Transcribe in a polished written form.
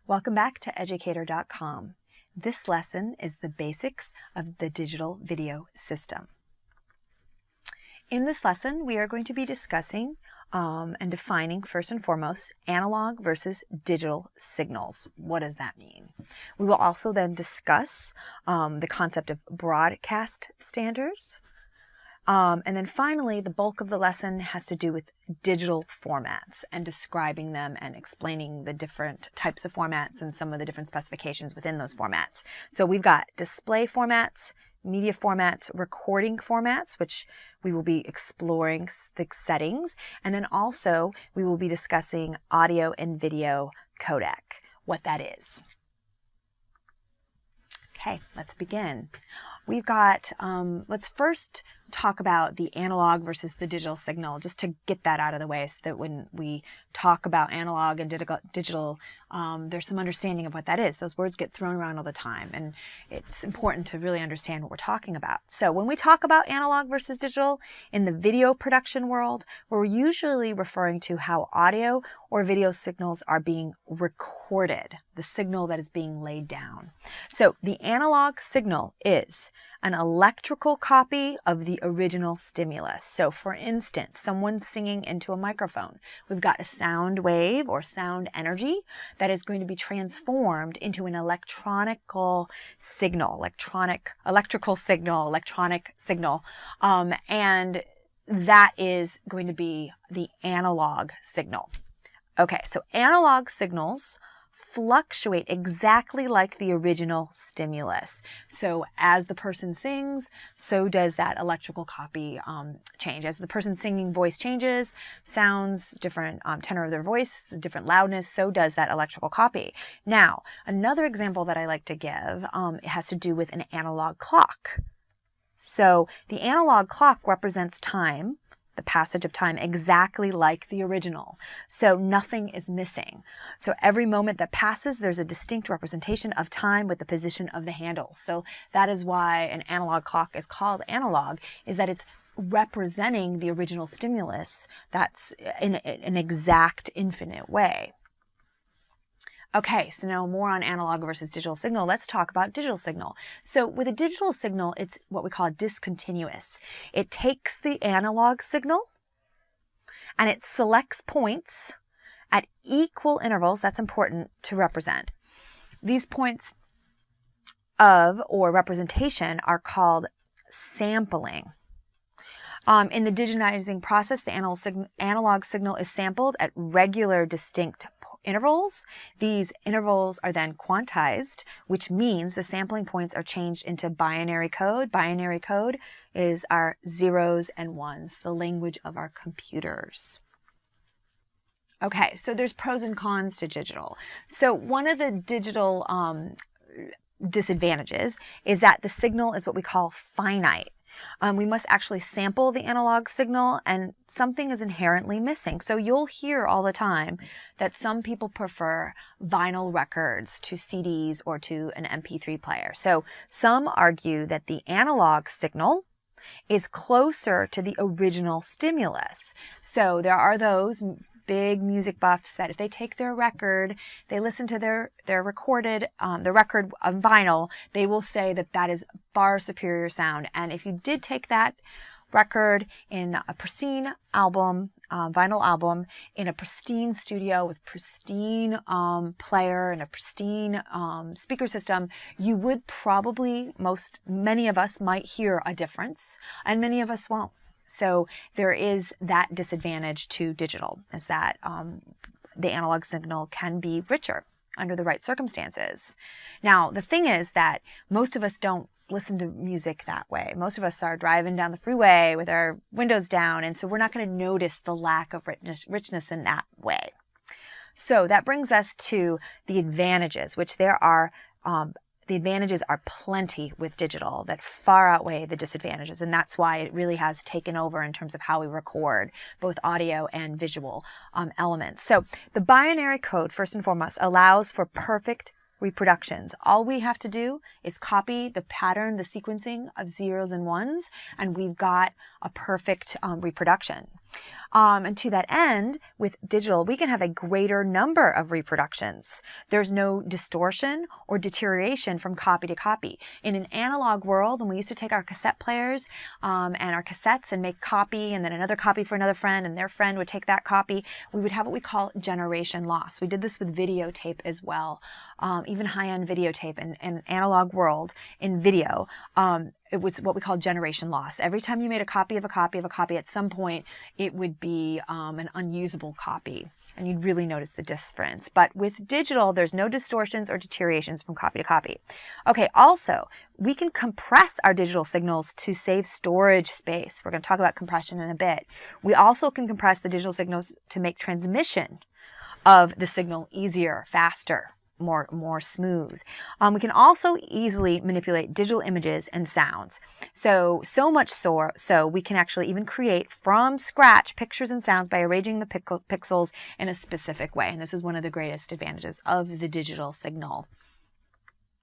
Welcome back to Educator.com. This lesson is the basics of the digital video system. In this lesson, we are going to be discussing and defining, first and foremost, analog versus digital signals. What does that mean? We will also then discuss the concept of broadcast standards. And then finally, the bulk of the lesson has to do with digital formats and describing them and explaining the different types of formats and some of the different specifications within those formats. So we've got display formats, media formats, recording formats, which we will be exploring the settings. And then also we will be discussing audio and video codec, what that is. Okay, let's begin. We've got, let's first talk about the analog versus the digital signal, just to get that out of the way so that when we talk about analog and digital, there's some understanding of what that is. Those words get thrown around all the time, and it's important to really understand what we're talking about. So when we talk about analog versus digital in the video production world, we're usually referring to how audio or video signals are being recorded, the signal that is being laid down. So the analog signal is an electrical copy of the original stimulus. So for instance, someone singing into a microphone, we've got a sound wave or sound energy that is going to be transformed into an electrical signal, and that is going to be the analog signal. Okay, so analog signals fluctuate exactly like the original stimulus. So as the person sings, so does that electrical copy change. As the person singing voice changes, sounds, different tenor of their voice, different loudness, so does that electrical copy. Now, another example that I like to give it has to do with an analog clock. So the analog clock represents time, the passage of time, exactly like the original. So nothing is missing. So every moment that passes, there's a distinct representation of time with the position of the handles. So that is why an analog clock is called analog, is that it's representing the original stimulus that's in an exact, infinite way. Okay, so now more on analog versus digital signal. Let's talk about digital signal. So with a digital signal, it's what we call discontinuous. It takes the analog signal and it selects points at equal intervals. That's important to represent. These points of or representation are called sampling. In the digitizing process, the analog signal is sampled at regular, distinct intervals. These intervals are then quantized, which means the sampling points are changed into binary code. Binary code is our zeros and ones, the language of our computers. Okay, so there's pros and cons to digital. So one of the digital disadvantages is that the signal is what we call finite. We must actually sample the analog signal and something is inherently missing. So you'll hear all the time that some people prefer vinyl records to CDs or to an MP3 player. So some argue that the analog signal is closer to the original stimulus. So there are those big music buffs that if they take their record, they listen to their recorded, the record on vinyl, they will say that that is far superior sound. And if you did take that record in a pristine album, vinyl album, in a pristine studio with pristine player and a pristine speaker system, you would probably, many of us might hear a difference, and many of us won't. So there is that disadvantage to digital, is that the analog signal can be richer under the right circumstances. Now, the thing is that most of us don't listen to music that way. Most of us are driving down the freeway with our windows down, and so we're not going to notice the lack of richness in that way. So that brings us to the advantages, which there are the advantages are plenty with digital that far outweigh the disadvantages, and that's why it really has taken over in terms of how we record both audio and visual elements. So the binary code, first and foremost, allows for perfect reproductions. All we have to do is copy the pattern, the sequencing of zeros and ones, and we've got a perfect reproduction. And to that end, with digital, we can have a greater number of reproductions. There's no distortion or deterioration from copy to copy. In an analog world, when we used to take our cassette players and our cassettes and make copy and then another copy for another friend and their friend would take that copy, we would have what we call generation loss. We did this with videotape as well, even high-end videotape in analog world in video. It was what we call generation loss. Every time you made a copy of a copy of a copy, at some point it would be an unusable copy, and you'd really notice the difference. But with digital, there's no distortions or deteriorations from copy to copy. Okay, also, we can compress our digital signals to save storage space. We're going to talk about compression in a bit. We also can compress the digital signals to make transmission of the signal easier, faster, more smooth. We can also easily manipulate digital images and sounds. So much so we can actually even create from scratch pictures and sounds by arranging the pixels in a specific way. And this is one of the greatest advantages of the digital signal.